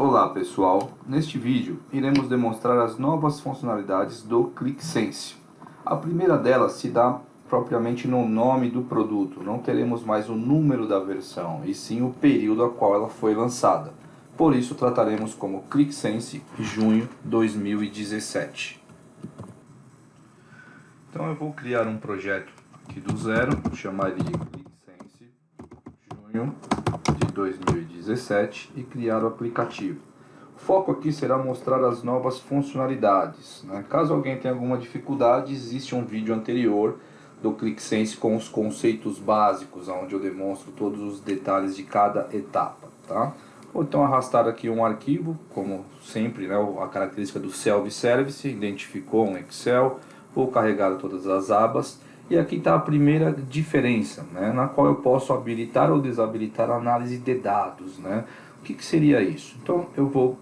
Olá pessoal, neste vídeo iremos demonstrar as novas funcionalidades do ClickSense. A primeira delas se dá propriamente no nome do produto, não teremos mais o número da versão, e sim o período a qual ela foi lançada. Por isso trataremos como ClickSense junho 2017. Então eu vou criar um projeto aqui do zero, chamaria ClickSense junho de 2017 e criar o aplicativo. O foco aqui será mostrar as novas funcionalidades, né? Caso alguém tenha alguma dificuldade, existe um vídeo anterior do ClickSense com os conceitos básicos, onde eu demonstro todos os detalhes de cada etapa, tá? Vou então arrastar aqui um arquivo, como sempre, né, a característica do self-service, identificou um Excel, vou carregar todas as abas. E aqui está a primeira diferença, né, na qual eu posso habilitar ou desabilitar a análise de dados, né? O que seria isso? Então eu vou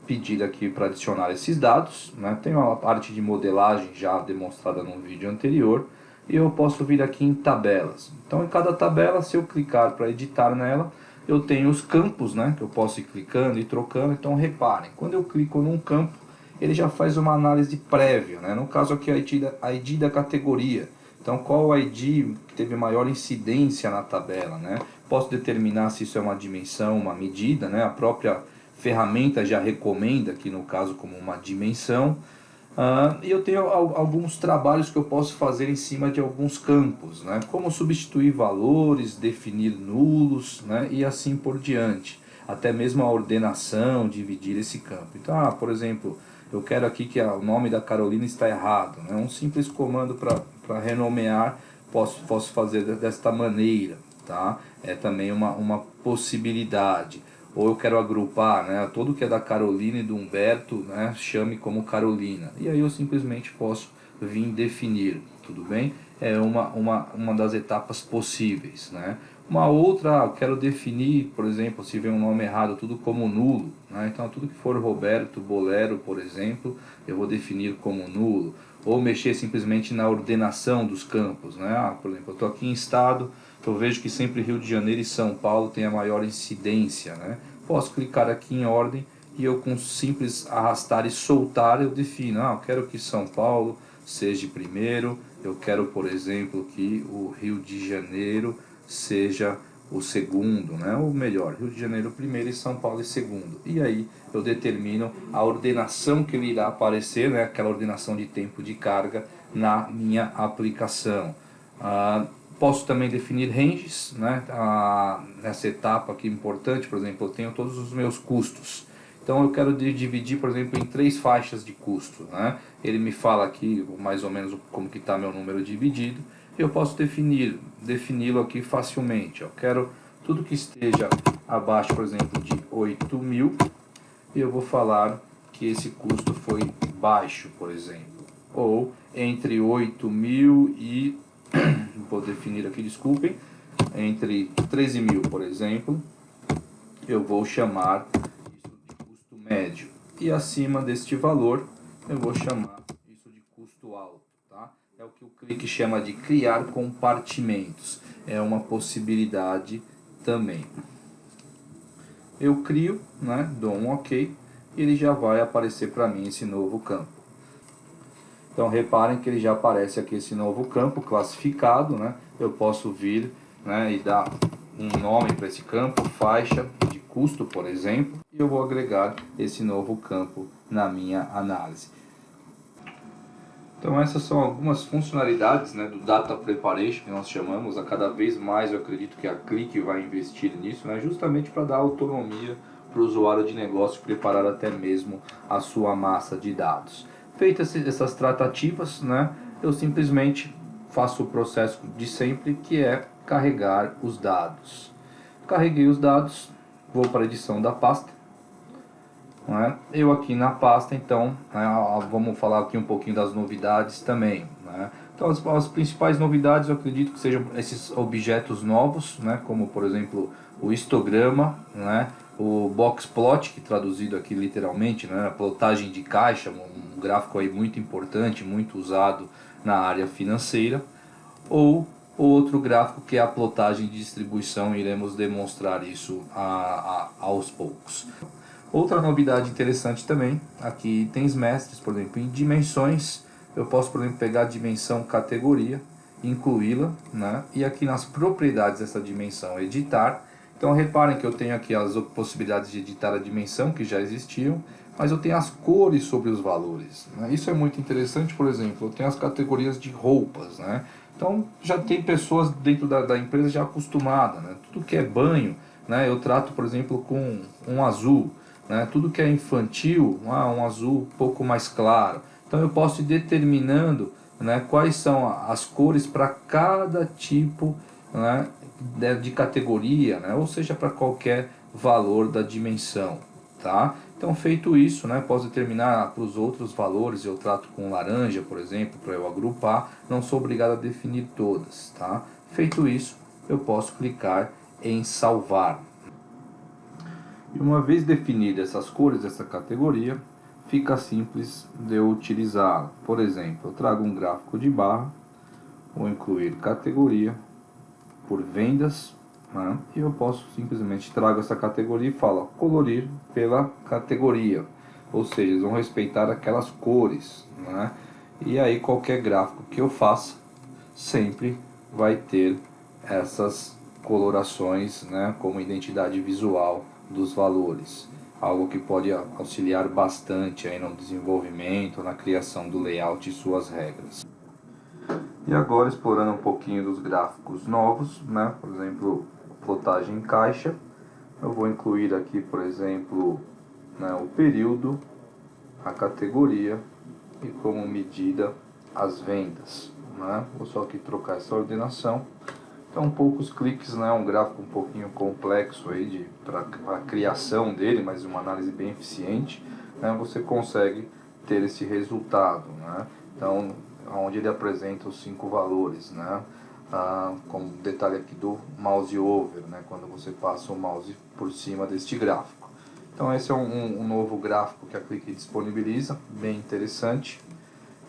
pedir aqui para adicionar esses dados, né? Tem uma parte de modelagem já demonstrada no vídeo anterior, e eu posso vir aqui em tabelas. Então em cada tabela, se eu clicar para editar nela, eu tenho os campos, né, que eu posso ir clicando e trocando. Então reparem, quando eu clico num campo, ele já faz uma análise prévia, né? No caso aqui a ID da categoria. Então qual o ID que teve maior incidência na tabela, né? Posso determinar se isso é uma dimensão, uma medida, né? A própria ferramenta já recomenda aqui no caso como uma dimensão. E eu tenho alguns trabalhos que eu posso fazer em cima de alguns campos, né? Como substituir valores, definir nulos, né? E assim por diante. Até mesmo a ordenação, dividir esse campo. Então, por exemplo, eu quero aqui que o nome da Carolina está errado, né? Um simples comando para renomear, posso fazer desta maneira, tá? É também uma possibilidade. Ou eu quero agrupar, né, tudo que é da Carolina e do Humberto, né, chame como Carolina. E aí eu simplesmente posso vir definir, tudo bem? É uma das etapas possíveis, né? Uma outra, eu quero definir, por exemplo, se vem um nome errado, tudo como nulo, né? Então tudo que for Roberto, Bolero, por exemplo, eu vou definir como nulo. Ou mexer simplesmente na ordenação dos campos, né? Por exemplo, eu estou aqui em estado, eu vejo que sempre Rio de Janeiro e São Paulo tem a maior incidência, né? Posso clicar aqui em ordem e eu com simples arrastar e soltar eu defino, eu quero que São Paulo seja primeiro, eu quero, por exemplo, que o Rio de Janeiro seja o segundo, né? Ou melhor, Rio de Janeiro primeiro e São Paulo em segundo. E aí eu determino a ordenação que ele irá aparecer, né? Aquela ordenação de tempo de carga na minha aplicação. Posso também definir ranges, né? Nessa etapa aqui importante, por exemplo, eu tenho todos os meus custos. Então eu quero dividir, por exemplo, em 3 faixas de custo, né? Ele me fala aqui mais ou menos como que está meu número dividido. Eu posso defini-lo aqui facilmente. Eu quero tudo que esteja abaixo, por exemplo, de 8.000, e eu vou falar que esse custo foi baixo, por exemplo. Ou entre 8.000 e vou definir aqui, desculpem, entre 13.000, por exemplo, eu vou chamar isso de custo médio. E acima deste valor, eu vou chamar isso de custo alto, tá? É o que o Click chama de criar compartimentos. É uma possibilidade também. Eu crio, né, dou um OK, e ele já vai aparecer para mim esse novo campo. Então reparem que ele já aparece aqui esse novo campo classificado, né? Eu posso vir, né, e dar um nome para esse campo, faixa de custo, por exemplo, e eu vou agregar esse novo campo na minha análise. Então essas são algumas funcionalidades, né, do Data Preparation, que nós chamamos. A cada vez mais eu acredito que a Click vai investir nisso, né, justamente para dar autonomia para o usuário de negócio preparar até mesmo a sua massa de dados. Feitas essas tratativas, né, eu simplesmente faço o processo de sempre, que é carregar os dados. Carreguei os dados, vou para a edição da pasta. Eu aqui na pasta, então, né, vamos falar aqui um pouquinho das novidades também, né? Então as principais novidades eu acredito que sejam esses objetos novos, né, como por exemplo o histograma, né, o box plot, que traduzido aqui literalmente, né, a plotagem de caixa, um gráfico aí muito importante, muito usado na área financeira, ou outro gráfico que é a plotagem de distribuição. Iremos demonstrar isso aos poucos. Outra novidade interessante também, aqui itens mestres, por exemplo, em dimensões, eu posso, por exemplo, pegar a dimensão categoria, incluí-la, né? E aqui nas propriedades dessa dimensão, editar. Então reparem que eu tenho aqui as possibilidades de editar a dimensão, que já existiam, mas eu tenho as cores sobre os valores, né? Isso é muito interessante. Por exemplo, eu tenho as categorias de roupas, né? Então já tem pessoas dentro da empresa já acostumadas, né? Tudo que é banho, né? Eu trato, por exemplo, com um azul, né? Tudo que é infantil, um azul um pouco mais claro. Então eu posso ir determinando, né, quais são as cores para cada tipo, né, de categoria, né? Ou seja, para qualquer valor da dimensão. Tá? Então, feito isso, né, posso determinar para os outros valores. Eu trato com laranja, por exemplo, para eu agrupar. Não sou obrigado a definir todas. Tá? Feito isso, eu posso clicar em salvar. E uma vez definidas essas cores dessa categoria, fica simples de eu utilizá-la. Por exemplo, eu trago um gráfico de barra, vou incluir categoria por vendas, né? E eu posso simplesmente trago essa categoria e falo colorir pela categoria, ou seja, eles vão respeitar aquelas cores, né? E aí qualquer gráfico que eu faça sempre vai ter essas colorações, né, como identidade visual dos valores, algo que pode auxiliar bastante aí no desenvolvimento, na criação do layout e suas regras. E agora explorando um pouquinho dos gráficos novos, né? Por exemplo, plotagem em caixa, eu vou incluir aqui, por exemplo, né, o período, a categoria e como medida as vendas, né? Vou só aqui trocar essa ordenação. Então, poucos cliques, né? Um gráfico um pouquinho complexo aí para a criação dele, mas uma análise bem eficiente, né? Você consegue ter esse resultado, né? Então, onde ele apresenta os 5 valores, né? Como detalhe aqui do mouse over, né? Quando você passa o mouse por cima deste gráfico. Então, esse é um novo gráfico que a Clique disponibiliza, bem interessante.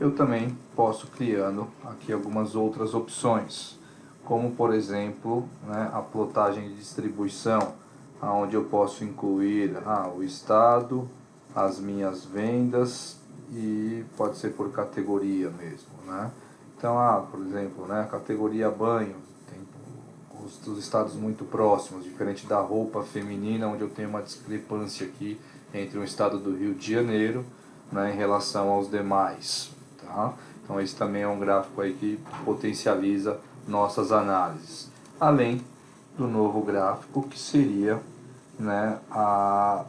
Eu também posso criando aqui algumas outras opções, como por exemplo, né, a plotagem de distribuição, onde eu posso incluir o estado, as minhas vendas e pode ser por categoria mesmo, né? Então, por exemplo, né, categoria banho, tem os estados muito próximos, diferente da roupa feminina, onde eu tenho uma discrepância aqui entre o estado do Rio de Janeiro, né, em relação aos demais. Tá? Então esse também é um gráfico aí que potencializa nossas análises. Além do novo gráfico que seria, né,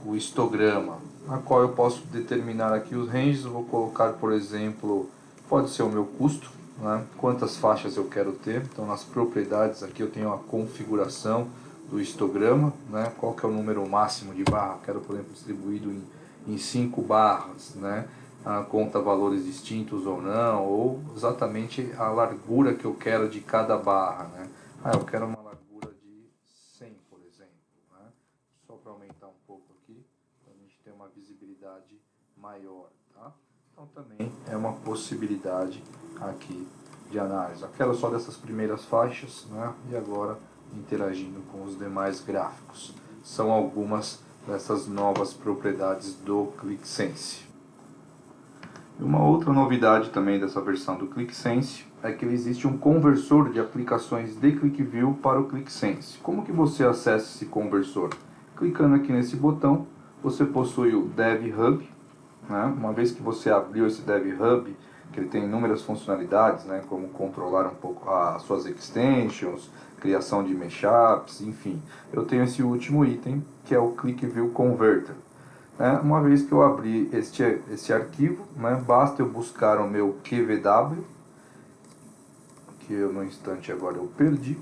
o histograma, na qual eu posso determinar aqui os ranges. Eu vou colocar, por exemplo, pode ser o meu custo, né, quantas faixas eu quero ter. Então nas propriedades aqui eu tenho a configuração do histograma, né, qual que é o número máximo de barra, quero por exemplo distribuído em 5 barras, né, conta valores distintos ou não, ou exatamente a largura que eu quero de cada barra, né. Eu quero uma largura de 100, por exemplo, né, só para aumentar um pouco aqui, para a gente ter uma visibilidade maior, tá? Então também é uma possibilidade aqui de análise. Aquela só dessas primeiras faixas, né, e agora interagindo com os demais gráficos. São algumas dessas novas propriedades do ClickSense. E uma outra novidade também dessa versão do ClickSense é que existe um conversor de aplicações de QlikView para o ClickSense. Como que você acessa esse conversor? Clicando aqui nesse botão, você possui o DevHub, né? Uma vez que você abriu esse DevHub, que ele tem inúmeras funcionalidades, né? Como controlar um pouco as suas extensions, criação de mashups, enfim. Eu tenho esse último item, que é o QlikView Converter. Uma vez que eu abri este arquivo, né, basta eu buscar o meu QVW, que eu no instante agora eu perdi.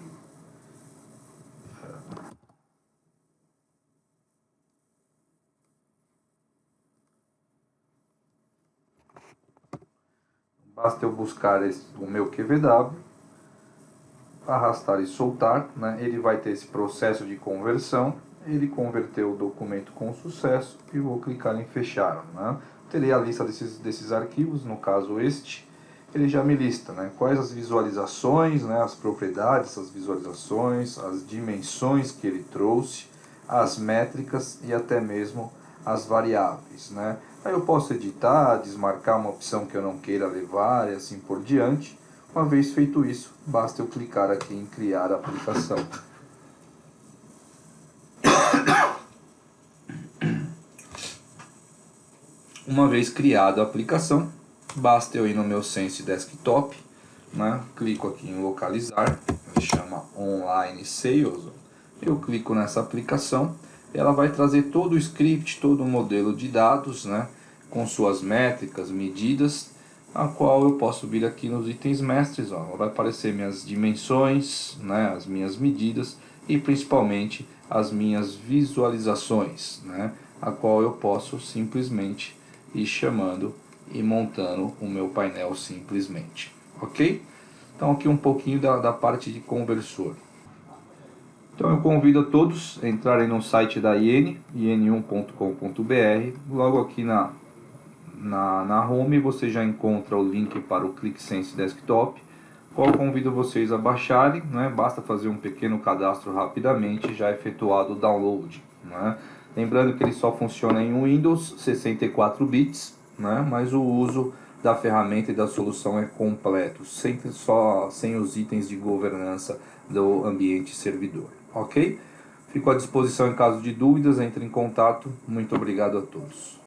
Basta eu buscar o meu QVW, arrastar e soltar, né, ele vai ter esse processo de conversão. Ele converteu o documento com sucesso e vou clicar em fechar, né? Terei a lista desses arquivos, no caso este. Ele já me lista, né, quais as visualizações, né, as propriedades, as visualizações, as dimensões que ele trouxe, as métricas e até mesmo as variáveis, né? Aí eu posso editar, desmarcar uma opção que eu não queira levar e assim por diante. Uma vez feito isso, basta eu clicar aqui em criar a aplicação. Uma vez criada a aplicação, basta eu ir no meu Sense Desktop, né? Clico aqui em localizar, chama Online Sales. Eu clico nessa aplicação, ela vai trazer todo o script, todo o modelo de dados, né? Com suas métricas, medidas, a qual eu posso vir aqui nos itens mestres, ó, vai aparecer minhas dimensões, né? As minhas medidas e principalmente as minhas visualizações, né? A qual eu posso simplesmente ir chamando e montando o meu painel simplesmente, ok? Então aqui um pouquinho da parte de conversor. Então eu convido a todos a entrarem no site da IN, in1.com.br. Logo aqui na home você já encontra o link para o ClickSense Desktop, qual convido vocês a baixarem, né? Basta fazer um pequeno cadastro rapidamente, já efetuado o download, né? Lembrando que ele só funciona em Windows 64 bits, né? Mas o uso da ferramenta e da solução é completo, sem os itens de governança do ambiente servidor, ok? Fico à disposição em caso de dúvidas, entre em contato. Muito obrigado a todos.